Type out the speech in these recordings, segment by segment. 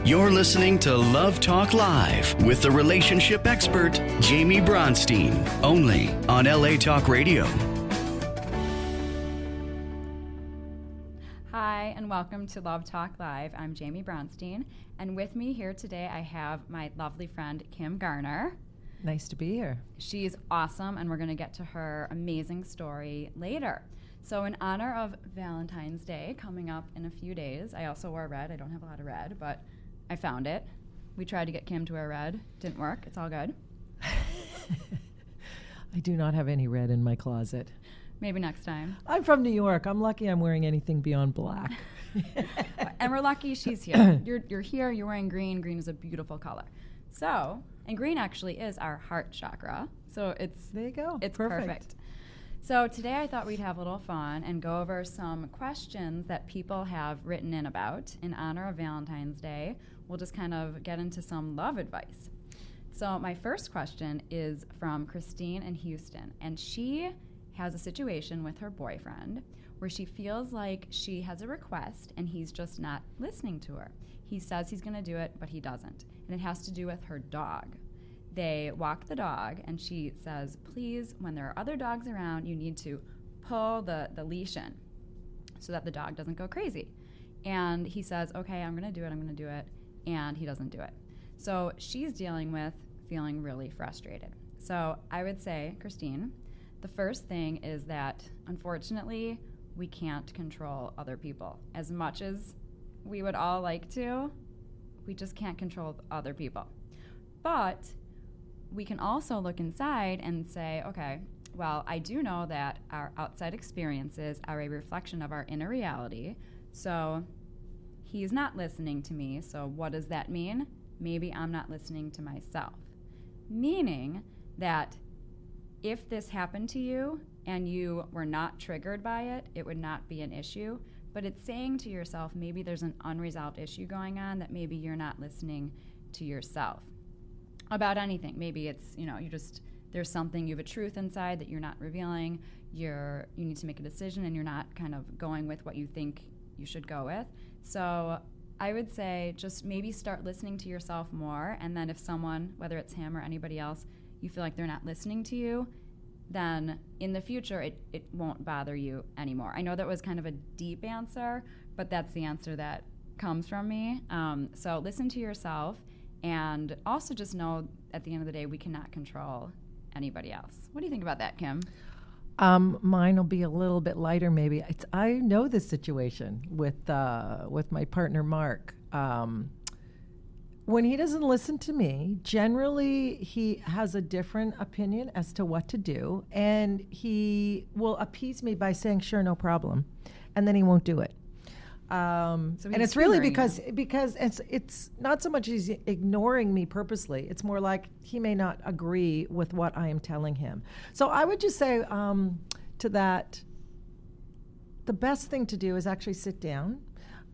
You're listening to Love Talk Live with the relationship expert, Jaime Bronstein, only on LA Talk Radio. Hi, and welcome to Love Talk Live. I'm Jaime Bronstein, and with me here today I have my lovely friend, Kim Garner. Nice to be here. She's awesome, and we're going to get to her amazing story later. So in honor of Valentine's Day coming up in a few days, I also wore red. I don't have a lot of red, but I found it. We tried to get Kim to wear red. Didn't work. It's all good. I do not have any red in my closet. Maybe next time. I'm from New York. I'm lucky I'm wearing anything beyond black. And we're lucky she's here. You're here. You're wearing green. Green is a beautiful color. So, and green actually is our heart chakra. So it's there you go. It's perfect. So today I thought we'd have a little fun and go over some questions that people have written in about in honor of Valentine's Day. We'll just kind of get into some love advice. So my first question is from Christine in Houston, and she has a situation with her boyfriend where she feels like she has a request and he's just not listening to her. He says he's going to do it, but he doesn't. And it has to do with her dog. They walk the dog, and she says, please, when there are other dogs around, you need to pull the leash in so that the dog doesn't go crazy. And he says, okay, I'm going to do it, and he doesn't do it. So she's dealing with feeling really frustrated. So I would say, Christine, the first thing is that, unfortunately, we can't control other people. As much as we would all like to, we just can't control other people. But we can also look inside and say, okay, well, I do know that our outside experiences are a reflection of our inner reality. So he's not listening to me. So what does that mean? Maybe I'm not listening to myself. Meaning that if this happened to you and you were not triggered by it, it would not be an issue. But it's saying to yourself, maybe there's an unresolved issue going on that maybe you're not listening to yourself about anything. Maybe it's, there's something, you have a truth inside that you're not revealing. You need to make a decision and you're not kind of going with what you think you should go with. So I would say just maybe start listening to yourself more. And then if someone, whether it's him or anybody else, you feel like they're not listening to you, then in the future it won't bother you anymore. I know that was kind of a deep answer, but that's the answer that comes from me. So listen to yourself, and also just know at the end of the day we cannot control anybody else. What do you think about that, Kim? Mine will be a little bit lighter maybe. I know this situation with my partner Mark. When he doesn't listen to me, generally he has a different opinion as to what to do, and he will appease me by saying, sure, no problem, and then he won't do it. And it's really because it's not so much he's ignoring me purposely. It's more like he may not agree with what I am telling him. So I would just say to that, the best thing to do is actually sit down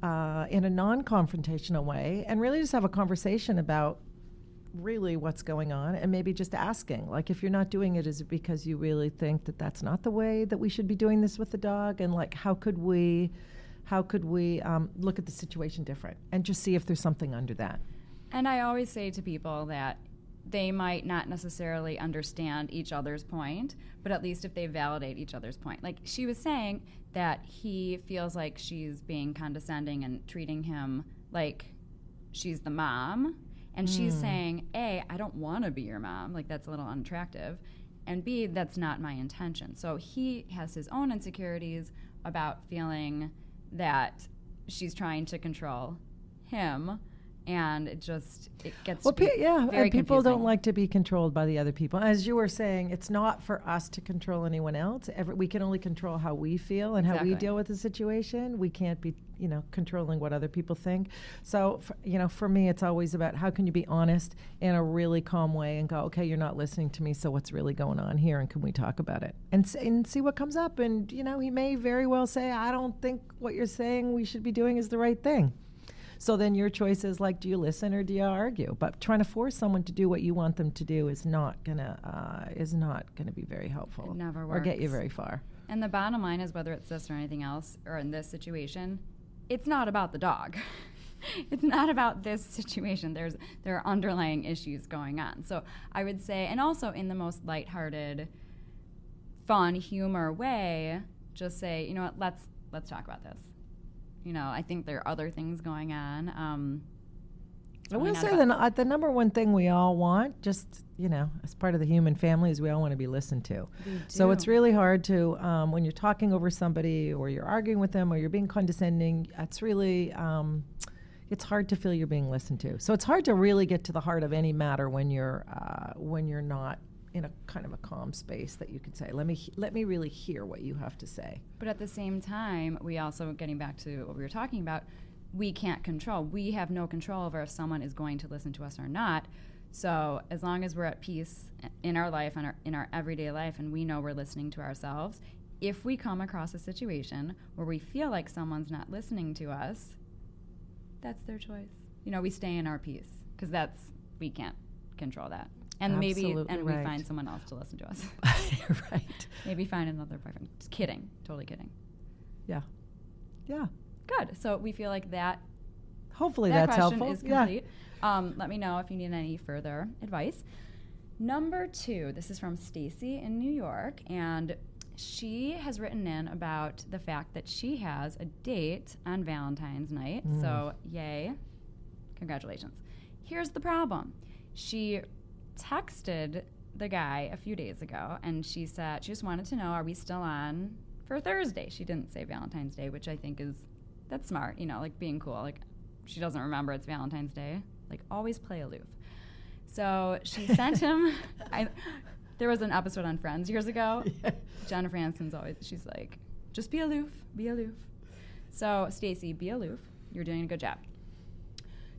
in a non-confrontational way and really just have a conversation about really what's going on, and maybe just asking, like, if you're not doing it, is it because you really think that that's not the way that we should be doing this with the dog? And like, how could we look at the situation different and just see if there's something under that? And I always say to people that they might not necessarily understand each other's point, but at least if they validate each other's point. Like she was saying that he feels like she's being condescending and treating him like she's the mom. And she's saying, A, I don't want to be your mom. Like, that's a little unattractive. And B, that's not my intention. So he has his own insecurities about feeling that she's trying to control him, and it gets very and people confusing. don't like to be controlled by the other people. As you were saying, it's not for us to control anyone else. We can only control how we feel and how we deal with the situation. We can't be, controlling what other people think. So, for me, it's always about how can you be honest in a really calm way and go, okay, you're not listening to me, so what's really going on here, and can we talk about it? And see what comes up. And, he may very well say, I don't think what you're saying we should be doing is the right thing. So then your choice is like, do you listen or do you argue? But trying to force someone to do what you want them to do is not gonna be very helpful. It never works. Or get you very far. And the bottom line is, whether it's this or anything else, or in this situation, it's not about the dog. It's not about this situation. There are underlying issues going on. So I would say, and also in the most lighthearted, fun, humor way, just say, you know what, let's talk about this. You know, I think there are other things going on. I will say the number one thing we all want, just, you know, as part of the human family, is we all want to be listened to. So it's really hard to, when you're talking over somebody or you're arguing with them or you're being condescending, it's really, it's hard to feel you're being listened to. So it's hard to really get to the heart of any matter when you're not in a kind of a calm space that you could say, let me really hear what you have to say. But at the same time, we also, getting back to what we were talking about, we can't control. We have no control over if someone is going to listen to us or not. So as long as we're at peace in our life and in our everyday life, and we know we're listening to ourselves, if we come across a situation where we feel like someone's not listening to us, that's their choice. You know, we stay in our peace, because we can't control that. And Absolutely we find someone else to listen to us. Right. Maybe find another boyfriend. Just kidding. Totally kidding. Yeah. Yeah. Good. So we feel like that. Hopefully that that's question helpful. is complete. Let me know if you need any further advice. Number 2, this is from Stacy in New York, and she has written in about the fact that she has a date on Valentine's night. So, yay. Congratulations. Here's the problem. She texted the guy a few days ago, and she said she just wanted to know, are we still on for Thursday? She didn't say Valentine's Day, which I think that's smart, you know, like being cool. Like, she doesn't remember it's Valentine's Day. Like, always play aloof. So she sent him, there was an episode on Friends years ago. Yeah. Jennifer Aniston's she's like, just be aloof, be aloof. So, Stacy, be aloof. You're doing a good job.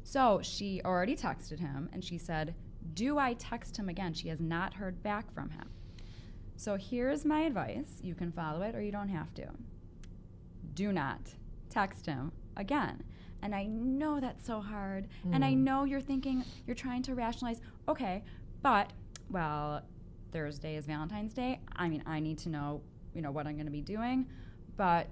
So she already texted him, and she said, do I text him again? She has not heard back from him. So here's my advice. You can follow it or you don't have to. Do not text him again. And I know that's so hard. And I know you're trying to rationalize, okay, but, well, Thursday is Valentine's Day. I mean, I need to know, you know, what I'm going to be doing. But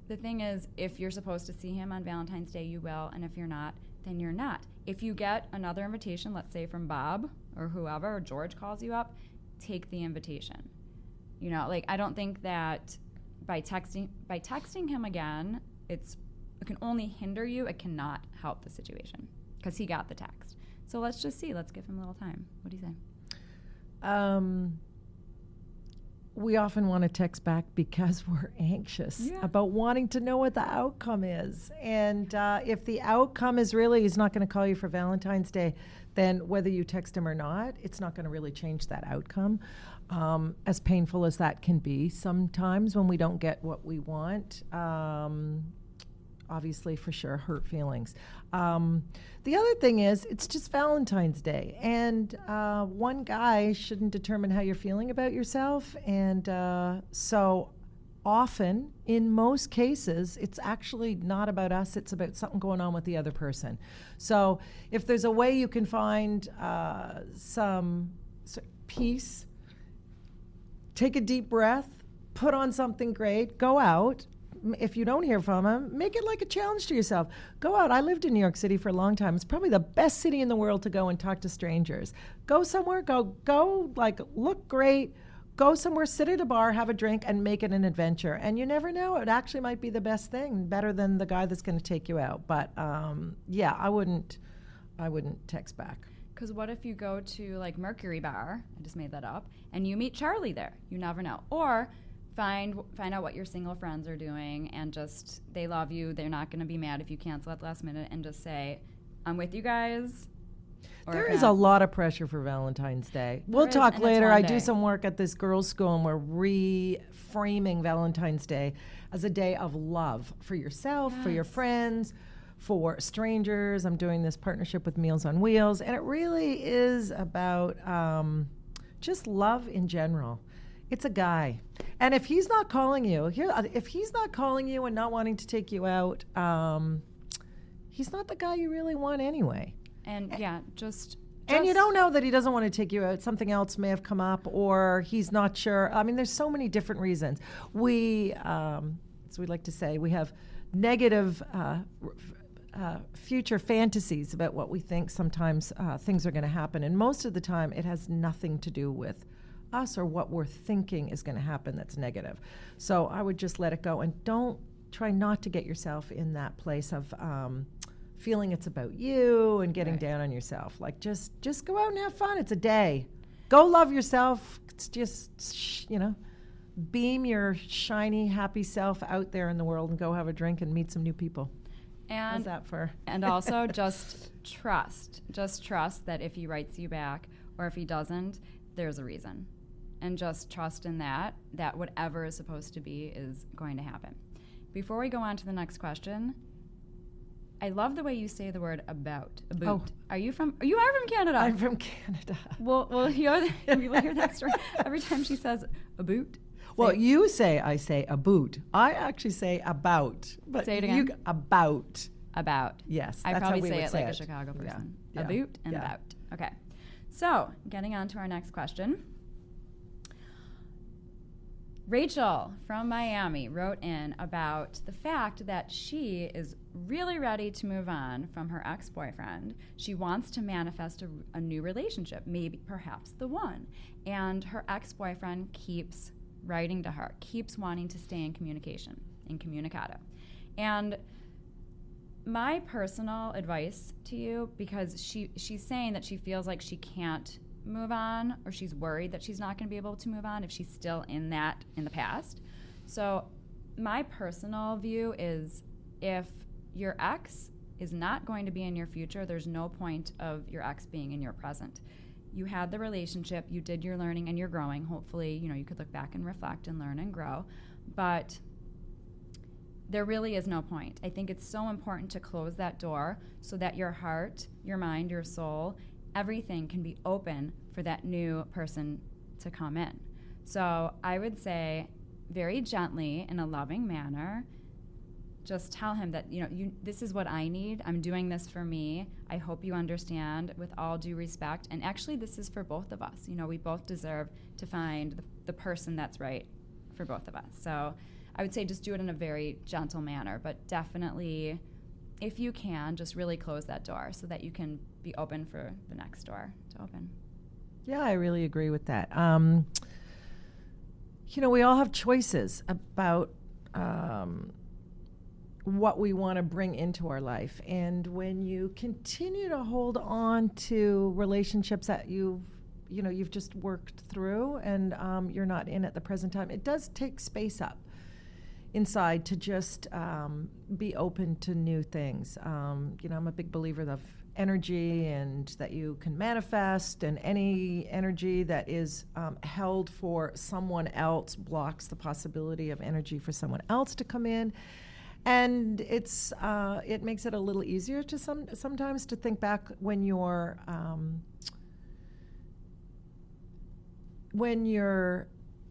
the thing is, if you're supposed to see him on Valentine's Day, you will. And if you're not, then you're not. If you get another invitation, let's say from Bob or whoever, or George calls you up, take the invitation. You know, like, I don't think that by texting him again, it can only hinder you. It cannot help the situation because he got the text. So let's just see. Let's give him a little time. What do you say? We often want to text back because we're anxious about wanting to know what the outcome is. And if the outcome is really he's not going to call you for Valentine's Day, then whether you text him or not, it's not going to really change that outcome. As painful as that can be sometimes when we don't get what we want, obviously, for sure, hurt feelings. The other thing is, it's just Valentine's Day, and one guy shouldn't determine how you're feeling about yourself, and so often, in most cases, it's actually not about us, it's about something going on with the other person. So if there's a way you can find some peace, take a deep breath, put on something great, go out. If you don't hear from him, make it like a challenge to yourself. Go out. I lived in New York City for a long time. It's probably the best city in the world to go and talk to strangers. Go somewhere, go like look great, go somewhere, sit at a bar, have a drink, and make it an adventure. And you never know, it actually might be the best thing, better than the guy that's going to take you out. But yeah, I wouldn't text back. Because what if you go to like Mercury Bar, I just made that up, and you meet Charlie there? You never know. Or find out what your single friends are doing, and just, they love you, they're not going to be mad if you cancel at the last minute, and just say, I'm with you guys. There is a lot of pressure for Valentine's Day. We'll talk later. I do some work at this girls' school, and we're reframing Valentine's Day as a day of love for yourself, for your friends, for strangers. I'm doing this partnership with Meals on Wheels, and it really is about just love in general. It's a guy. And if he's not calling you, and not wanting to take you out, he's not the guy you really want anyway. And just and you don't know that he doesn't want to take you out. Something else may have come up, or he's not sure. I mean, there's so many different reasons. We, as we like to say, we have negative future fantasies about what we think sometimes things are going to happen. And most of the time, it has nothing to do with us or what we're thinking is going to happen that's negative. So I would just let it go and try not to get yourself in that place of feeling it's about you and getting down on yourself. Like just go out and have fun. It's a day. Go love yourself. It's just, beam your shiny, happy self out there in the world and go have a drink and meet some new people. And how's that for? And also just trust that if he writes you back or if he doesn't, there's a reason. And just trust in that whatever is supposed to be is going to happen. Before we go on to the next question, I love the way you say the word about. Oh. You are from Canada. I'm from Canada. We'll hear that story every time she says a boot. Well, I say a boot. I actually say about. But say it again. About. About. Yes. I that's probably how we say would it say like a Chicago person. Yeah. A boot and about. Okay. So, getting on to our next question. Rachel from Miami wrote in about the fact that she is really ready to move on from her ex-boyfriend. She wants to manifest a new relationship, maybe perhaps the one. And her ex-boyfriend keeps writing to her, keeps wanting to stay in communication, incommunicado. And my personal advice to you, because she's saying that she feels like she can't move on, or she's worried that she's not going to be able to move on if she's still in the past. So my personal view is if your ex is not going to be in your future, there's no point of your ex being in your present. You had the relationship, you did your learning and you're growing. Hopefully, you could look back and reflect and learn and grow. But there really is no point. I think it's so important to close that door so that your heart, your mind, your soul, everything can be open for that new person to come in. So I would say very gently, in a loving manner, just tell him that, this is what I need. I'm doing this for me. I hope you understand, with all due respect. And actually, this is for both of us. We both deserve to find the person that's right for both of us. So I would say just do it in a very gentle manner, but definitely, if you can, just really close that door so that you can be open for the next door to open. Yeah, I really agree with that. We all have choices about what we want to bring into our life. And when you continue to hold on to relationships that you've just worked through and you're not in at the present time, it does take space up inside to just be open to new things. I'm a big believer of energy and that you can manifest, and any energy that is held for someone else blocks the possibility of energy for someone else to come in. And it makes it a little easier to sometimes to think back when you're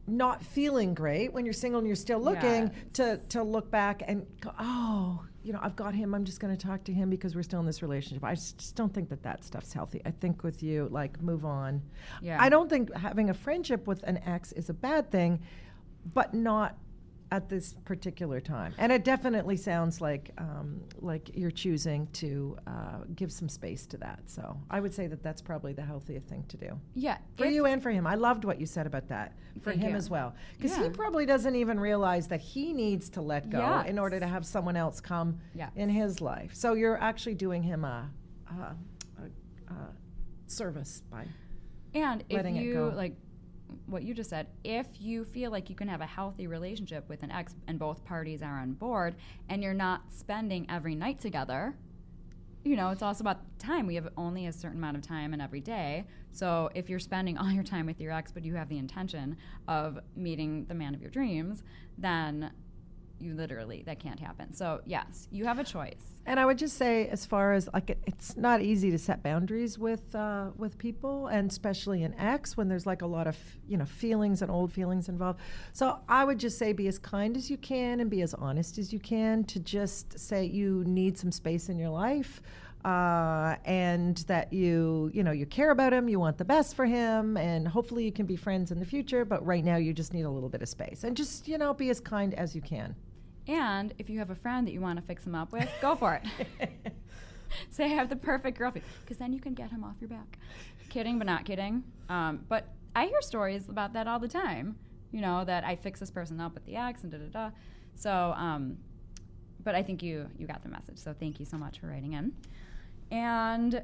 not feeling great, when you're single and you're still looking, to look back and go, I've got him, I'm just going to talk to him because we're still in this relationship. I just don't think that stuff's healthy. I think with you, move on. Yeah. I don't think having a friendship with an ex is a bad thing, but not at this particular time. And it definitely sounds like you're choosing to give some space to that. So I would say that's probably the healthiest thing to do. Yeah. For you and for him. I loved what you said about that. For him as well. Because he probably doesn't even realize that he needs to let go in order to have someone else come in his life. So you're actually doing him a service by letting it go. Like what you just said, if you feel like you can have a healthy relationship with an ex and both parties are on board and you're not spending every night together, it's also about time. We have only a certain amount of time in every day. So if you're spending all your time with your ex but you have the intention of meeting the man of your dreams, then that can't happen. So yes, you have a choice. And I would just say, as far as it's not easy to set boundaries with people, and especially an ex when there's a lot of feelings and old feelings involved. So I would just say, be as kind as you can and be as honest as you can to just say you need some space in your life. And that you care about him, you want the best for him, and hopefully you can be friends in the future. But right now, you just need a little bit of space, and just be as kind as you can. And if you have a friend that you want to fix him up with, go for it. Say I have the perfect girlfriend, because then you can get him off your back. Kidding, but not kidding. But I hear stories about that all the time. You know, that I fix this person up with the ex and da-da-da. So, but I think you got the message. So thank you so much for writing in. And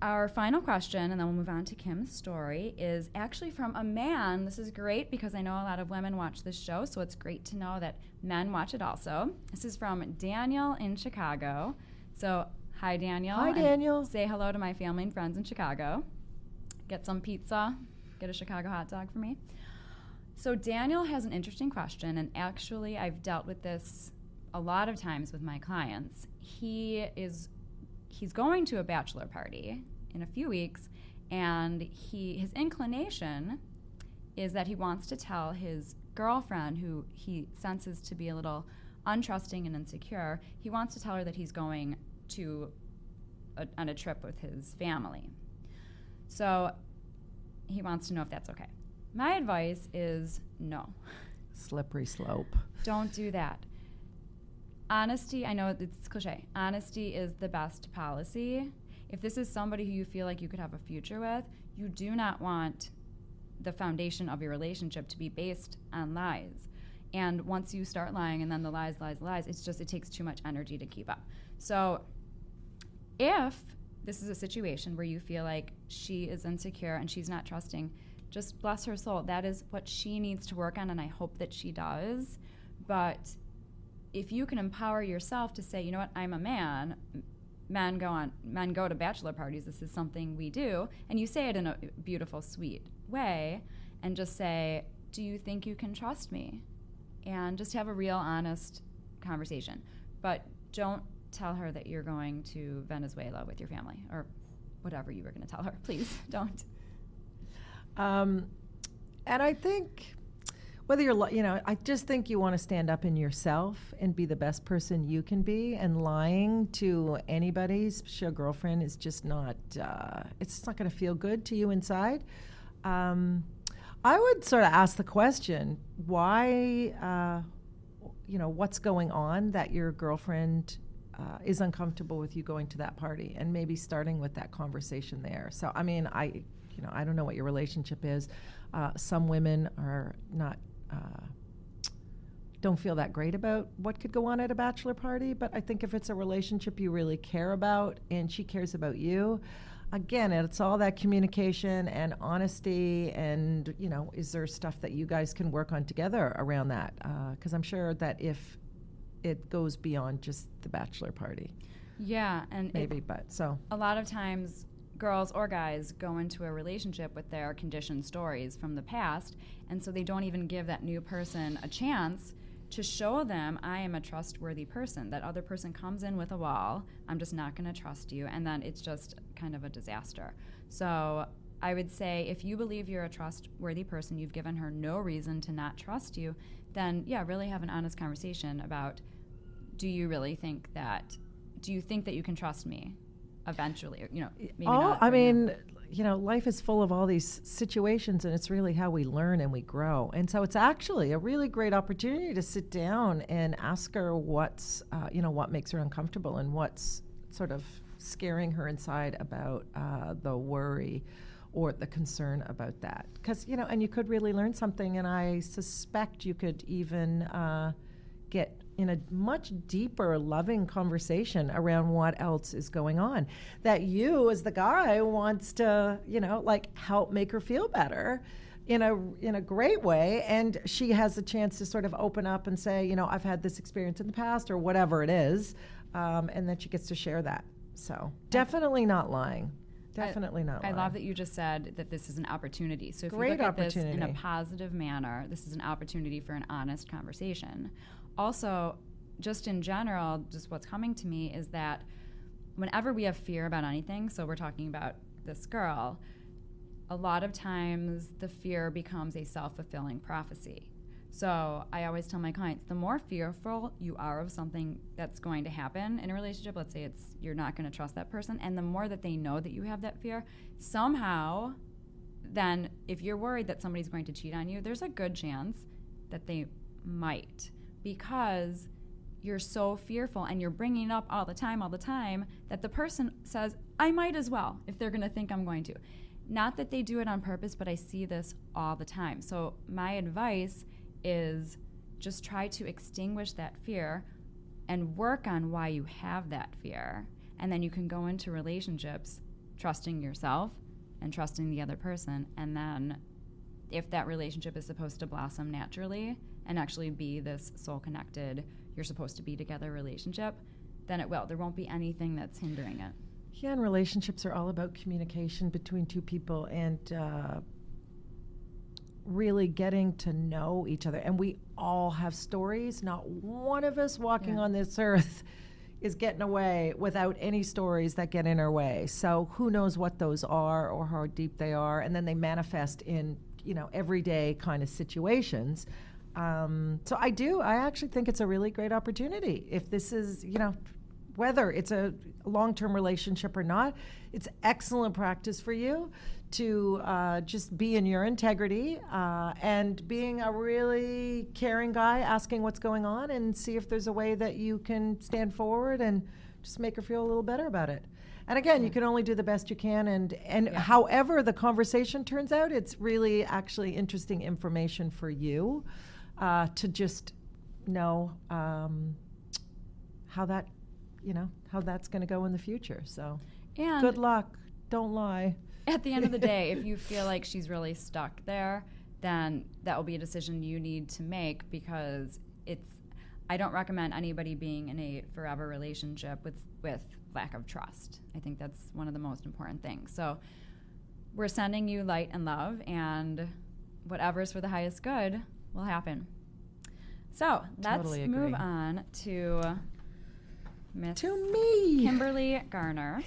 our final question, and then we'll move on to Kim's story, is actually from a man. This is great because I know a lot of women watch this show, so it's great to know that men watch it also. This is from Daniel in Chicago. So, hi, Daniel. Hi, Daniel. Say hello to my family and friends in Chicago. Get some pizza. Get a Chicago hot dog for me. So Daniel has an interesting question, and actually I've dealt with this a lot of times with my clients. He's going to a bachelor party in a few weeks, and his inclination is that he wants to tell his girlfriend, who he senses to be a little untrusting and insecure, he wants to tell her that he's going on a trip with his family. So he wants to know if that's okay. My advice is no. Slippery slope. Don't do that. Honesty, I know it's cliche. Honesty is the best policy. If this is somebody who you feel like you could have a future with, you do not want the foundation of your relationship to be based on lies. And once you start lying and then the lies, it takes too much energy to keep up. So if this is a situation where you feel like she is insecure and she's not trusting, just bless her soul. That is what she needs to work on, and I hope that she does. But if you can empower yourself to say, you know what, I'm a man, men go to bachelor parties, this is something we do, and you say it in a beautiful, sweet way, and just say, do you think you can trust me? And just have a real, honest conversation. But don't tell her that you're going to Venezuela with your family, or whatever you were going to tell her. Please don't. And I think whether I just think you want to stand up in yourself and be the best person you can be, and lying to anybody's girlfriend is just not, it's not going to feel good to you inside. I would sort of ask the question, why, what's going on that your girlfriend is uncomfortable with you going to that party, and maybe starting with that conversation there. So, I mean, I don't know what your relationship is. Some women are not, don't feel that great about what could go on at a bachelor party, but I think if it's a relationship you really care about and she cares about you, again, it's all that communication and honesty, and, is there stuff that you guys can work on together around that? Because I'm sure that if it goes beyond just the bachelor party. Yeah, and maybe, a lot of times girls or guys go into a relationship with their conditioned stories from the past, and so they don't even give that new person a chance to show them, I am a trustworthy person. That other person comes in with a wall, I'm just not going to trust you, and then it's just kind of a disaster. So I would say if you believe you're a trustworthy person, you've given her no reason to not trust you, then really have an honest conversation about, do you think that you can trust me eventually? Or, maybe not. I mean, life is full of all these situations, and it's really how we learn and we grow. And so it's actually a really great opportunity to sit down and ask her what's, what makes her uncomfortable and what's sort of scaring her inside about the worry or the concern about that. Because, and you could really learn something, and I suspect you could even get in a much deeper, loving conversation around what else is going on. That you, as the guy, wants to, help make her feel better in a great way, and she has a chance to sort of open up and say, I've had this experience in the past, or whatever it is, and then she gets to share that. So definitely not lying. Definitely not lying. I love that you just said that this is an opportunity. So if Great you look at this opportunity. in a positive manner, this is an opportunity for an honest conversation. Also, just in general, just what's coming to me is that whenever we have fear about anything, so we're talking about this girl, a lot of times the fear becomes a self-fulfilling prophecy. So I always tell my clients, the more fearful you are of something that's going to happen in a relationship, let's say you're not going to trust that person, and the more that they know that you have that fear, somehow then if you're worried that somebody's going to cheat on you, there's a good chance that they might, because you're so fearful and you're bringing it up all the time, that the person says, I might as well, if they're going to think I'm going to. Not that they do it on purpose, but I see this all the time. So my advice is just try to extinguish that fear and work on why you have that fear. And then you can go into relationships trusting yourself and trusting the other person. And then if that relationship is supposed to blossom naturally and actually be this soul-connected, you're supposed to be together relationship, then it will. There won't be anything that's hindering it. Yeah, and relationships are all about communication between two people and really getting to know each other. And we all have stories. Not one of us walking on this earth is getting away without any stories that get in our way. So who knows what those are or how deep they are. And then they manifest in, everyday kind of situations. So I actually think it's a really great opportunity. If this is, whether it's a long-term relationship or not, it's excellent practice for you to just be in your integrity and being a really caring guy, asking what's going on and see if there's a way that you can stand forward and just make her feel a little better about it. And again, you can only do the best you can, and however the conversation turns out, it's really actually interesting information for you to just know how that's going to go in the future. So and good luck. Don't lie. At the end of the day, if you feel like she's really stuck there, then that will be a decision you need to make, because I don't recommend anybody being in a forever relationship with lack of trust. I think that's one of the most important things. So we're sending you light and love, and whatever's for the highest good will happen. So let's move on to Miss Kimberly Garner.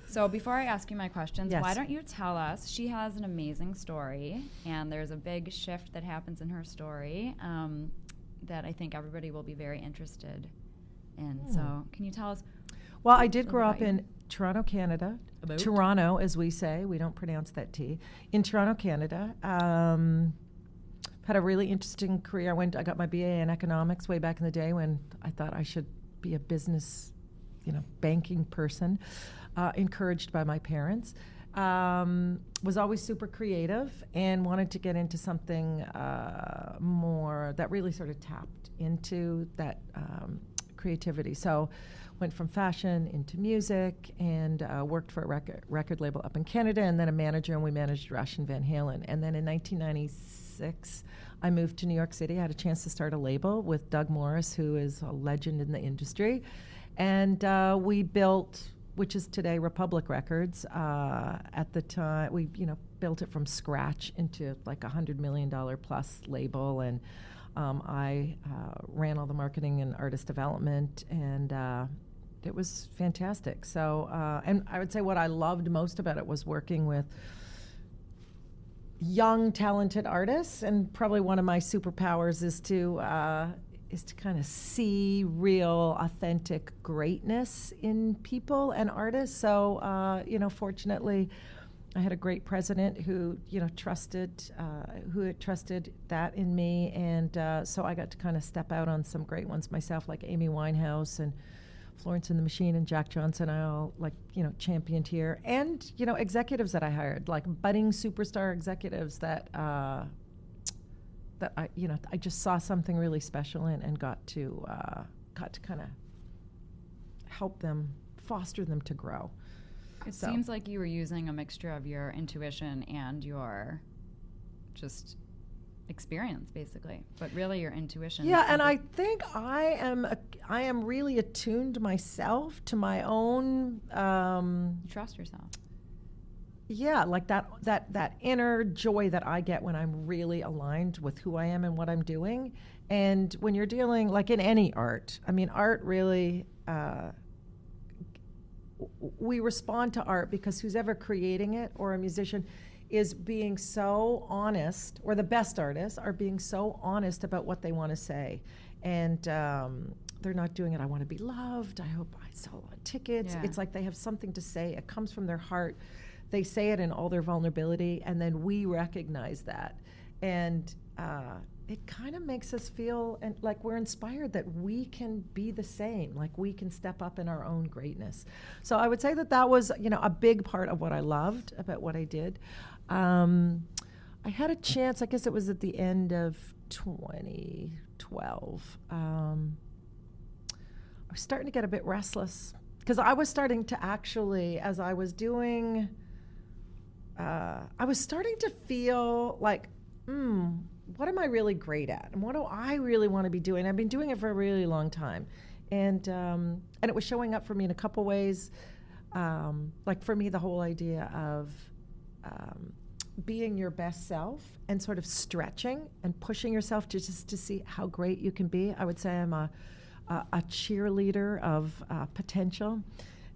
So before I ask you my questions, why don't you tell us, she has an amazing story, and there's a big shift that happens in her story that I think everybody will be very interested in. So can you tell us? Well, I did grow up in Toronto, Canada. Toronto, as we say. We don't pronounce that T. In Toronto, Canada. Had a really interesting career. I got my BA in economics way back in the day when I thought I should be a business, banking person, encouraged by my parents. Was always super creative and wanted to get into something more that really sort of tapped into that creativity. So went from fashion into music and worked for a record label up in Canada, and then a manager, and we managed Rush and Van Halen. And then in 1996, I moved to New York City. I had a chance to start a label with Doug Morris, who is a legend in the industry. And we built, which is today Republic Records. At the time, we built it from scratch into like $100 million plus label, and I ran all the marketing and artist development, and it was fantastic. So, and I would say what I loved most about it was working with young, talented artists, and probably one of my superpowers is to kind of see real, authentic greatness in people and artists. So, fortunately, I had a great president who, trusted that in me, and so I got to kind of step out on some great ones myself, like Amy Winehouse and Florence and the Machine and Jack Johnson. I all championed here, and executives that I hired, like budding superstar executives that I just saw something really special in, and got to kind of help them, foster them to grow. It seems like you were using a mixture of your intuition and your just experience, basically, but really your intuition. Yeah, and I think I am really attuned myself to my own. Trust yourself. Yeah, like that inner joy that I get when I'm really aligned with who I am and what I'm doing. And when you're dealing, like in any art, art really. We respond to art because who's ever creating it, or a musician, is being so honest, or the best artists are being so honest about what they want to say. And they're not doing it, I want to be loved, I hope I sell tickets. It's like they have something to say. It comes from their heart. They say it in all their vulnerability, and then we recognize that. And it kind of makes us feel and like we're inspired that we can be the same, like we can step up in our own greatness. So I would say that was, a big part of what I loved about what I did. I had a chance, I guess it was at the end of 2012. I was starting to get a bit restless because I was starting to actually, as I was doing, I was starting to feel like, what am I really great at? And what do I really want to be doing? I've been doing it for a really long time. And it was showing up for me in a couple ways. Like for me, the whole idea of being your best self and sort of stretching and pushing yourself just to see how great you can be. I would say I'm a cheerleader of potential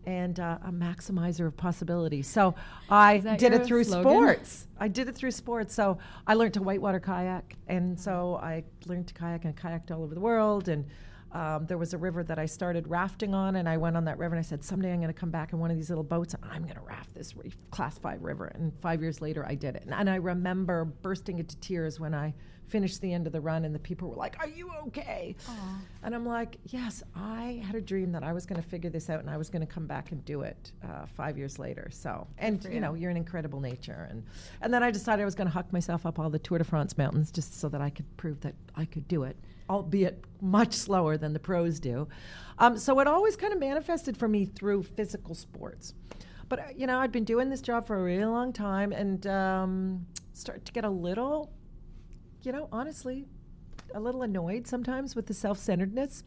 and a maximizer of possibility. So I did it through sports. I did it through sports. So I learned to whitewater kayak, and so I learned to kayak and kayaked all over the world. And there was a river that I started rafting on, and I went on that river and I said, someday I'm going to come back in one of these little boats and I'm going to raft this Class 5 river. And 5 years later, I did it. And I remember bursting into tears when I finished the end of the run, and the people were like, are you okay? Aww. And I'm like, yes, I had a dream that I was going to figure this out and I was going to come back and do it 5 years later. So, and you're an incredible nature. And then I decided I was going to huck myself up all the Tour de France mountains just so that I could prove that I could do it, albeit much slower than the pros do. So it always kind of manifested for me through physical sports. But, I'd been doing this job for a really long time and started to get a little, honestly, a little annoyed sometimes with the self-centeredness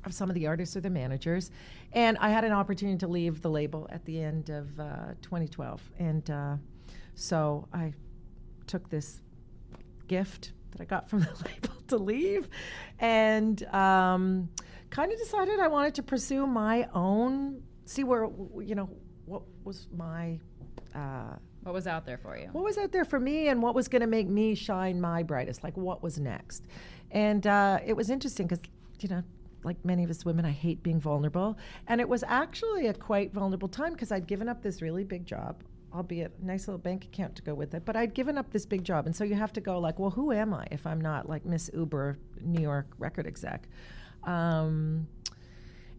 of some of the artists or the managers. And I had an opportunity to leave the label at the end of 2012. And so I took this gift that I got from the label to leave and kind of decided I wanted to pursue my own, see where, what was my... what was out there for you? What was out there for me and what was going to make me shine my brightest, like what was next. And it was interesting because, like many of us women, I hate being vulnerable. And it was actually a quite vulnerable time because I'd given up this really big job, albeit a nice little bank account to go with it, but I'd given up this big job. And so you have to go like, well, who am I if I'm not like Miss Uber, New York record exec?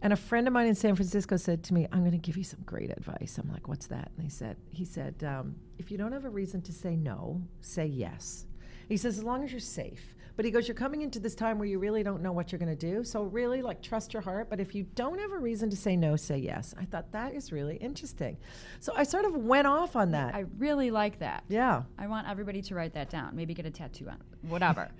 And a friend of mine in San Francisco said to me, I'm going to give you some great advice. I'm like, what's that? And he said, if you don't have a reason to say no, say yes. He says, as long as you're safe. But he goes, you're coming into this time where you really don't know what you're going to do. So really trust your heart. But if you don't have a reason to say no, say yes. I thought that is really interesting. So I sort of went off on that. I really like that. Yeah. I want everybody to write that down. Maybe get a tattoo on it, whatever.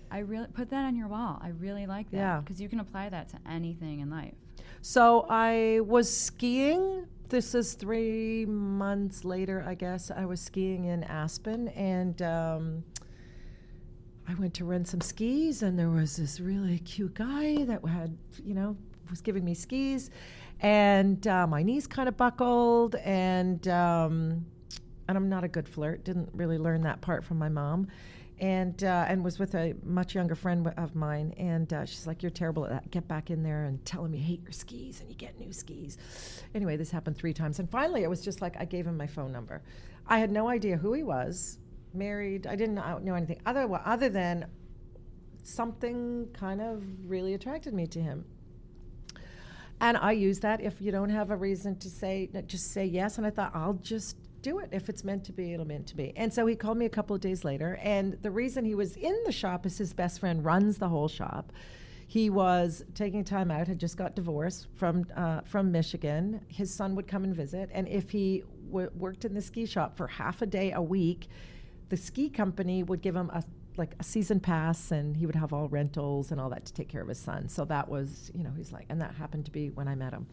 I really put that on your wall. I really like that. Yeah. Because you can apply that to anything in life. So I was skiing. This is 3 months later, I guess. I was skiing in Aspen, and I went to rent some skis, and there was this really cute guy that had, was giving me skis, and my knees kind of buckled, and I'm not a good flirt. Didn't really learn that part from my mom. And was with a much younger friend of mine, and she's like, you're terrible at that. Get back in there and tell him you hate your skis and you get new skis. Anyway, this happened 3 times. And finally, it was just like I gave him my phone number. I had no idea who he was, married. I didn't know anything other than something kind of really attracted me to him. And I used that. If you don't have a reason to say, just say yes. And I thought, I'll just do it. If it's meant to be, it'll meant to be. And so he called me a couple of days later, and the reason he was in the shop is his best friend runs the whole shop. He was taking time out, had just got divorced from Michigan. His son would come and visit, and if he worked in the ski shop for half a day a week, the ski company would give him a season pass, and he would have all rentals and all that to take care of his son. So that was, he's like, and that happened to be when I met him.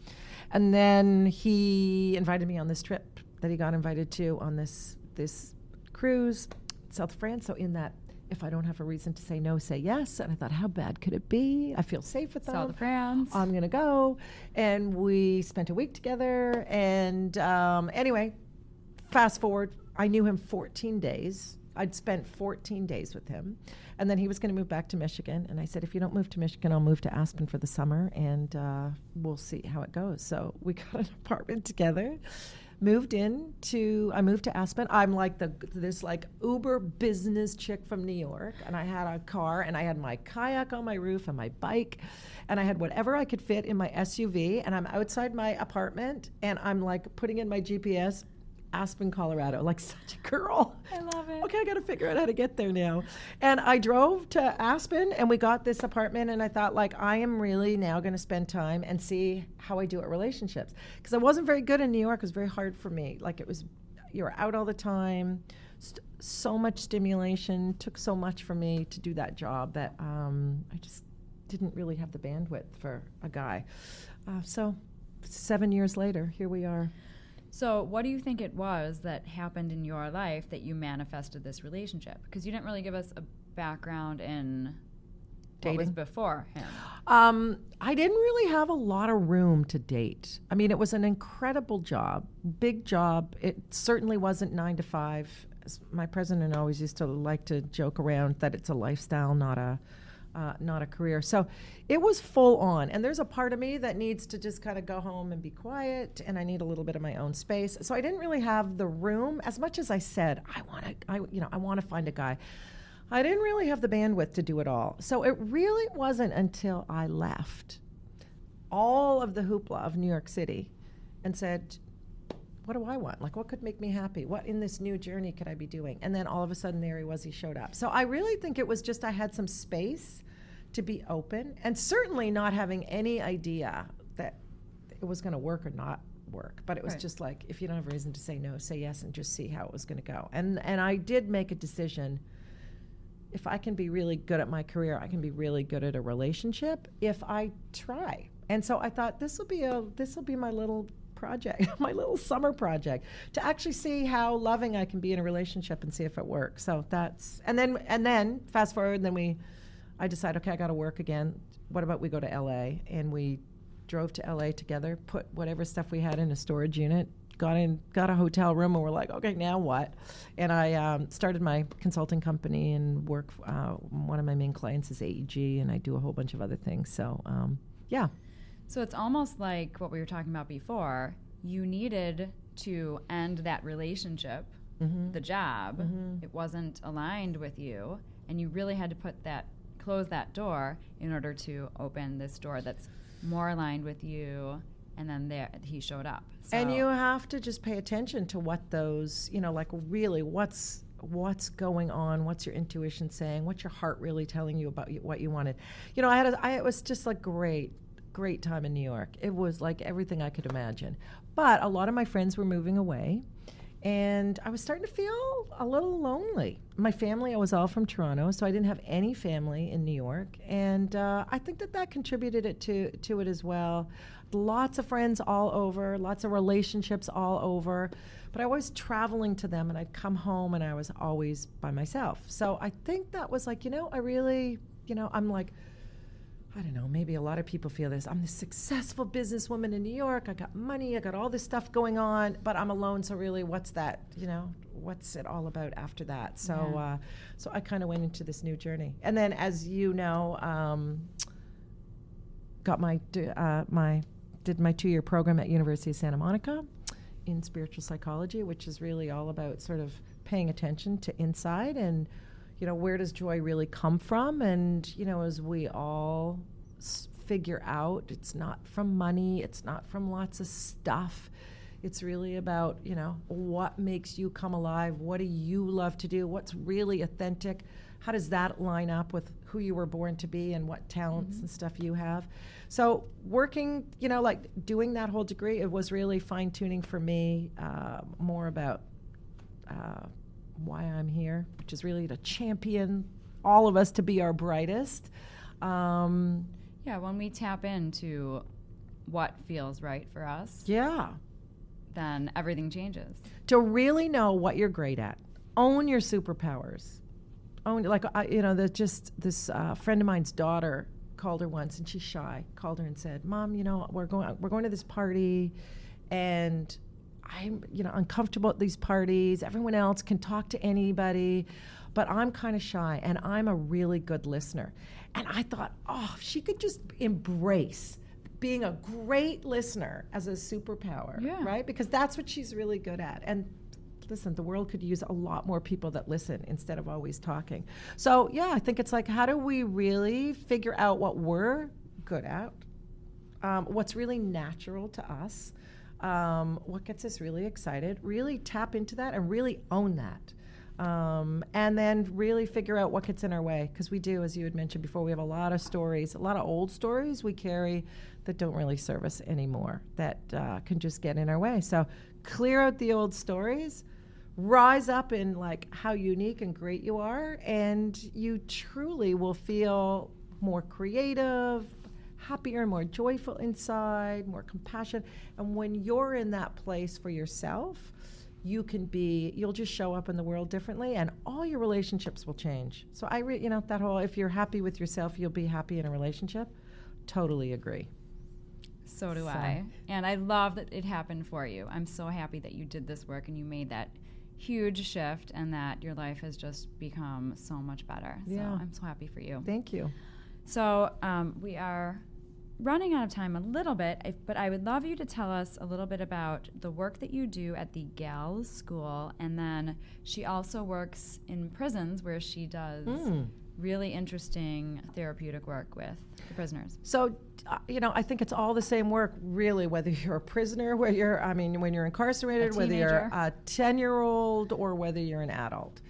And then he invited me on this trip that he got invited to on this cruise, South France. So in that, if I don't have a reason to say no, say yes. And I thought, how bad could it be? I feel safe with them. South France. I'm going to go. And we spent a week together. And anyway, fast forward, I knew him 14 days. I'd spent 14 days with him. And then he was going to move back to Michigan. And I said, if you don't move to Michigan, I'll move to Aspen for the summer, and we'll see how it goes. So we got an apartment together, I moved to Aspen. I'm like this like uber business chick from New York, and I had a car, and I had my kayak on my roof and my bike, and I had whatever I could fit in my SUV, and I'm outside my apartment, and I'm like putting in my GPS, Aspen, Colorado, like such a girl. I love it. Okay, I got to figure out how to get there now. And I drove to Aspen, and we got this apartment, and I thought, like, I am really now going to spend time and see how I do at relationships. Because I wasn't very good in New York. It was very hard for me. Like, it was, you were out all the time, so much stimulation, took so much for me to do that job that I just didn't really have the bandwidth for a guy. So 7 years later, here we are. So what do you think it was that happened in your life that you manifested this relationship? Because you didn't really give us a background in dating. What was before him. I didn't really have a lot of room to date. I mean, it was an incredible job, big job. It certainly wasn't 9 to 5. As my president always used to like to joke around that it's a lifestyle, not a career. So it was full on. And there's a part of me that needs to just kind of go home and be quiet, and I need a little bit of my own space. So I didn't really have the room, as much as I said, I want to find a guy. I didn't really have the bandwidth to do it all. So it really wasn't until I left all of the hoopla of New York City and said, what do I want? Like, what could make me happy? What in this new journey could I be doing? And then all of a sudden, there he was, he showed up. So I really think it was just I had some space to be open, and certainly not having any idea that it was going to work or not work. But it was just like, if you don't have a reason to say no, say yes, and just see how it was going to go. And I did make a decision. If I can be really good at my career, I can be really good at a relationship if I try. And so I thought this will be my little project, my little summer project, to actually see how loving I can be in a relationship and see if it works. So that's, and then fast forward, and then I decided, okay, I got to work again. What about we go to LA? And we drove to LA together, put whatever stuff we had in a storage unit, got a hotel room, and we're like, okay, now what? And I started my consulting company and work. One of my main clients is AEG, and I do a whole bunch of other things. So, yeah. So it's almost like what we were talking about before. You needed to end that relationship, the job. It wasn't aligned with you, and you really had to close that door in order to open this door that's more aligned with you. And then he showed up. So. And you have to just pay attention to what those, like really what's going on, what's your intuition saying, what's your heart really telling you about what you wanted. It was just like great time in New York. It was like everything I could imagine. But a lot of my friends were moving away, and I was starting to feel a little lonely. My family, I was all from Toronto, so I didn't have any family in New York, and I think that contributed to it as well. Lots of friends all over, lots of relationships all over, but I was traveling to them, and I'd come home, and I was always by myself. So I think that was like, I really, I'm like, I don't know, maybe a lot of people feel this. I'm this successful businesswoman in New York. I got money. I got all this stuff going on, but I'm alone. So really, what's that? What's it all about after that? So, so I kind of went into this new journey. And then, as you know, got did my 2-year program at University of Santa Monica in spiritual psychology, which is really all about sort of paying attention to inside and, where does joy really come from? And, as we all figure out, it's not from money, it's not from lots of stuff. It's really about, what makes you come alive? What do you love to do? What's really authentic? How does that line up with who you were born to be and what talents and stuff you have? So working, like doing that whole degree, it was really fine-tuning for me, more about why I'm here, which is really to champion all of us to be our brightest. When we tap into what feels right for us, then everything changes. To really know what you're great at, own your superpowers. This friend of mine's daughter called her once, and she's shy. Called her and said, "Mom, we're going to this party, and I'm uncomfortable at these parties. Everyone else can talk to anybody, but I'm kind of shy, and I'm a really good listener." And I thought, if she could just embrace being a great listener as a superpower, right? Because that's what she's really good at. And listen, the world could use a lot more people that listen instead of always talking. So yeah, I think it's like, how do we really figure out what we're good at, what's really natural to us, what gets us really excited, really tap into that and really own that. And then really figure out what gets in our way. Because we do, as you had mentioned before, we have a lot of stories, a lot of old stories we carry that don't really serve us anymore, that can just get in our way. So clear out the old stories, rise up in like how unique and great you are, and you truly will feel more creative, happier and more joyful inside, more compassionate. And when you're in that place for yourself, you'll just show up in the world differently, and all your relationships will change. So that whole, if you're happy with yourself, you'll be happy in a relationship. Totally agree. So do I. And I love that it happened for you. I'm so happy that you did this work and you made that huge shift and that your life has just become so much better. So I'm so happy for you. Thank you. So we are running out of time a little bit, but I would love you to tell us a little bit about the work that you do at the Gals School, and then she also works in prisons where she does really interesting therapeutic work with the prisoners. So, I think it's all the same work, really, whether you're a prisoner, when you're incarcerated, whether you're a 10-year-old or whether you're an adult.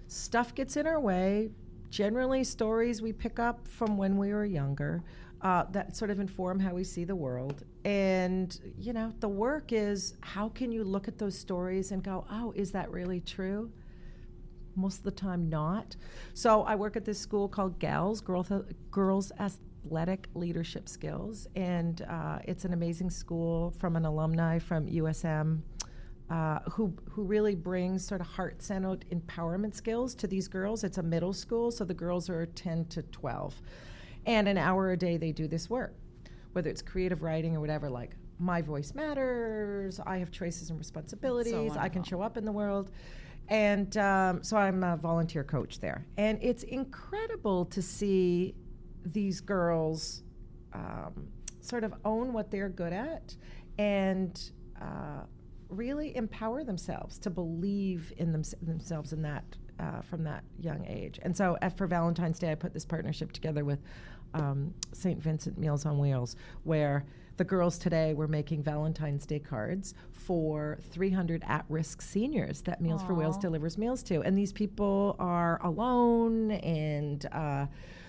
Stuff gets in our way, generally stories we pick up from when we were younger, that sort of inform how we see the world. And, the work is, how can you look at those stories and go, oh, is that really true? Most of the time not. So I work at this school called Gals, Girls Athletic Leadership Skills. And it's an amazing school from an alumni from USM who really brings sort of heart-centered empowerment skills to these girls. It's a middle school, so the girls are 10 to 12. And an hour a day they do this work, whether it's creative writing or whatever, like my voice matters, I have choices and responsibilities, I can show up in the world. And so I'm a volunteer coach there. And it's incredible to see these girls sort of own what they're good at and really empower themselves to believe in themselves in that from that young age. And so for Valentine's Day, I put this partnership together with St. Vincent Meals on Wheels, where the girls today were making Valentine's Day cards for 300 at-risk seniors that Meals for Wheels delivers meals to. And these people are alone, and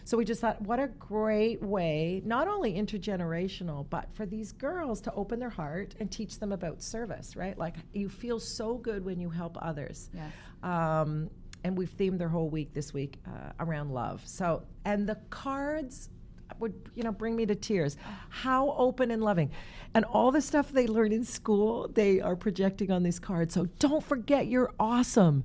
so we just thought, what a great way, not only intergenerational, but for these girls to open their heart and teach them about service, right? Like, you feel so good when you help others. Yes. And we've themed their whole week this week around love. So, and the cards would, bring me to tears. How open and loving. And all the stuff they learn in school, they are projecting on these cards. So don't forget, you're awesome.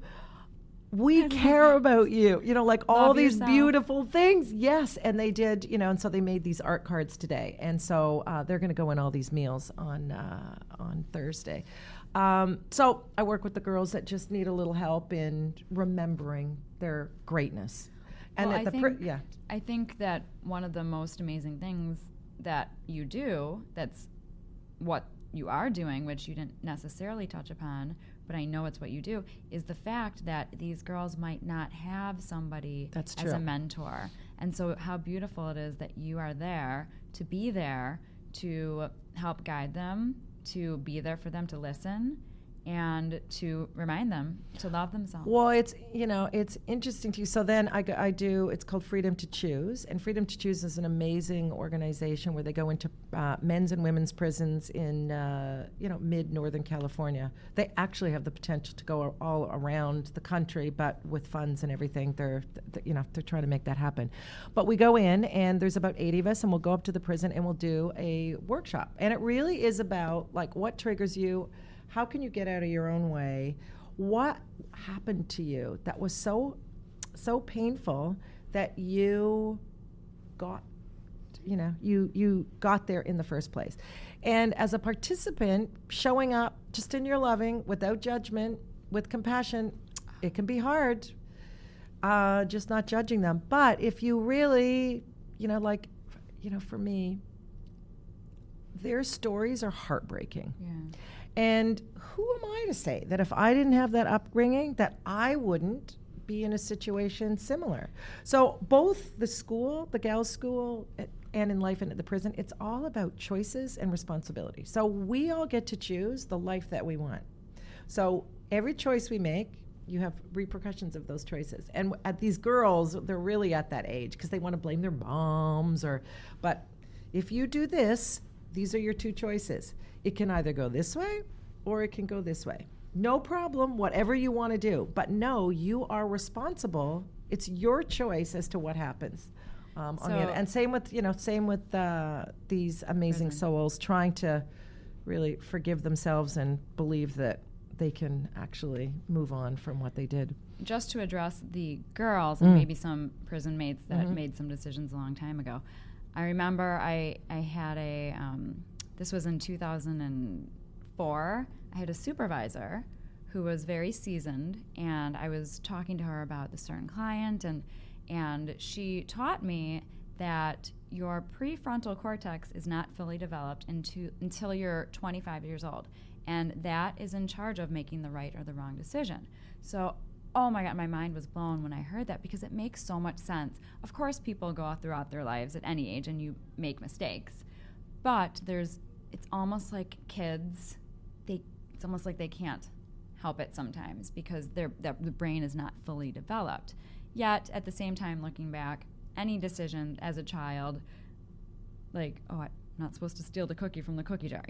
We care about you. Like all Love these yourself. Beautiful things. Yes. And they did, and so they made these art cards today. And so they're going to go in all these meals on Thursday. So I work with the girls that just need a little help in remembering their greatness. And well, I think that one of the most amazing things that you do, that's what you are doing, which you didn't necessarily touch upon, but I know it's what you do, is the fact that these girls might not have somebody That's as true. a mentor. And so how beautiful it is that you are there to be there to help guide them, to be there for them to listen, and to remind them to love themselves. Well, it's interesting to you. So then I do, it's called Freedom to Choose. And Freedom to Choose is an amazing organization where they go into men's and women's prisons in, mid-Northern California. They actually have the potential to go all around the country, but with funds and everything, they're trying to make that happen. But we go in, and there's about 80 of us, and we'll go up to the prison, and we'll do a workshop. And it really is about, like, what triggers you. How can you get out of your own way? What happened to you that was so painful that you got, you got there in the first place? And as a participant, showing up just in your loving, without judgment, with compassion, it can be hard, just not judging them. But if you really, for me, their stories are heartbreaking. Yeah. And who am I to say that if I didn't have that upbringing, that I wouldn't be in a situation similar? So both the school, the gals' school, and in life and at the prison, it's all about choices and responsibility. So we all get to choose the life that we want. So every choice we make, you have repercussions of those choices. And at these girls, they're really at that age because they want to blame their moms but if you do this, these are your two choices. It can either go this way or it can go this way. No problem, whatever you want to do. But no, you are responsible. It's your choice as to what happens. On the other. And same with these amazing souls trying to really forgive themselves and believe that they can actually move on from what they did. Just to address the girls and maybe some prison mates that made some decisions a long time ago. I remember I had this was in 2004, I had a supervisor who was very seasoned, and I was talking to her about the certain client, and she taught me that your prefrontal cortex is not fully developed until you're 25 years old. And that is in charge of making the right or the wrong decision. So, oh my God, my mind was blown when I heard that because it makes so much sense. Of course, people go throughout their lives at any age and you make mistakes. But it's almost like kids, it's almost like they can't help it sometimes because the brain is not fully developed. Yet, at the same time, looking back, any decision as a child, like, oh, I'm not supposed to steal the cookie from the cookie jar,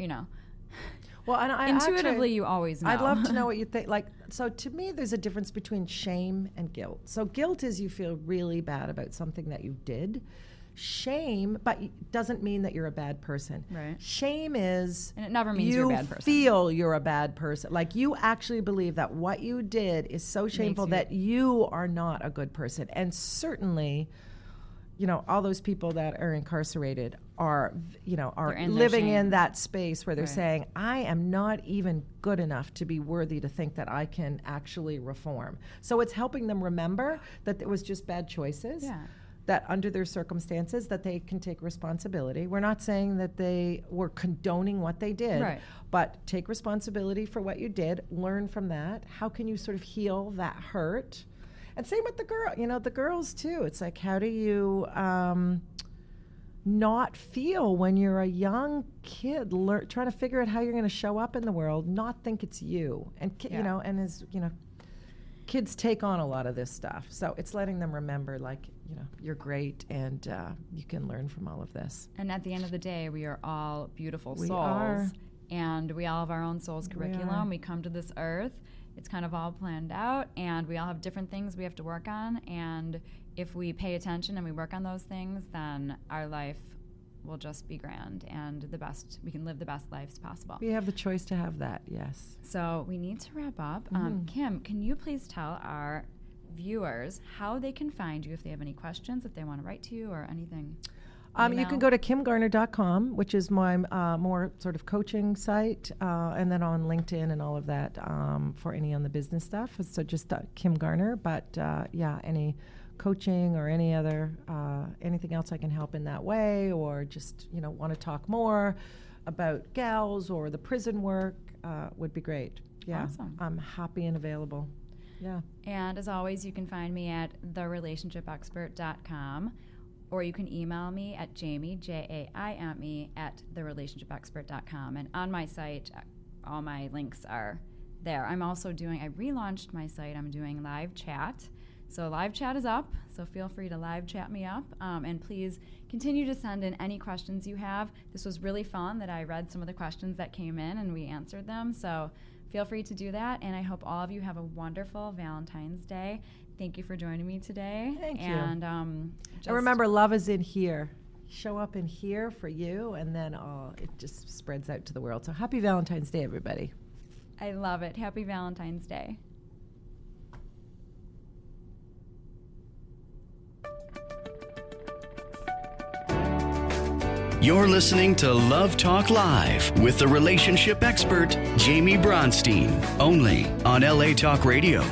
Well, and intuitively, you always know. I'd love to know what you think. So to me, there's a difference between shame and guilt. So guilt is you feel really bad about something that you did. Shame, but doesn't mean that you're a bad person. Right. Shame is, and it never means you're a bad person. You feel you're a bad person. Like you actually believe that what you did is so shameful that you are not a good person. And certainly, all those people that are incarcerated are living in that space where they're saying, I am not even good enough to be worthy to think that I can actually reform. So it's helping them remember that it was just bad choices, that under their circumstances that they can take responsibility. We're not saying that they were condoning what they did, but take responsibility for what you did, learn from that. How can you sort of heal that hurt? And same with the girls too. It's like, how do you not feel when you're a young kid, trying to figure out how you're going to show up in the world, not think it's you. And, kids take on a lot of this stuff. So it's letting them remember, you're great and you can learn from all of this. And at the end of the day, we are all beautiful souls. Are. And we all have our own soul's curriculum. We come to this earth. It's kind of all planned out, and we all have different things we have to work on. And if we pay attention and we work on those things, then our life will just be grand and we can live the best lives possible. We have the choice to have that, yes. So we need to wrap up. Kim, can you please tell our viewers how they can find you if they have any questions, if they want to write to you or anything? You can go to kimgarner.com, which is my more sort of coaching site, and then on LinkedIn and all of that for any on the business stuff. So just Kim Garner, but any coaching or any other anything else I can help in that way, or just want to talk more about gals or the prison work would be great. Yeah, awesome. I'm happy and available. Yeah. And as always, you can find me at therelationshipexpert.com. Or you can email me at Jaime, Jaime, at therelationshipexpert.com. And on my site, all my links are there. I relaunched my site. I'm doing live chat. So live chat is up, so feel free to live chat me up. And please continue to send in any questions you have. This was really fun that I read some of the questions that came in and we answered them. So feel free to do that. And I hope all of you have a wonderful Valentine's Day. Thank you for joining me today. Thank you. And remember, love is in here. Show up in here for you, and then it just spreads out to the world. So happy Valentine's Day, everybody. I love it. Happy Valentine's Day. You're listening to Love Talk Live with the relationship expert, Jaime Bronstein, only on LA Talk Radio.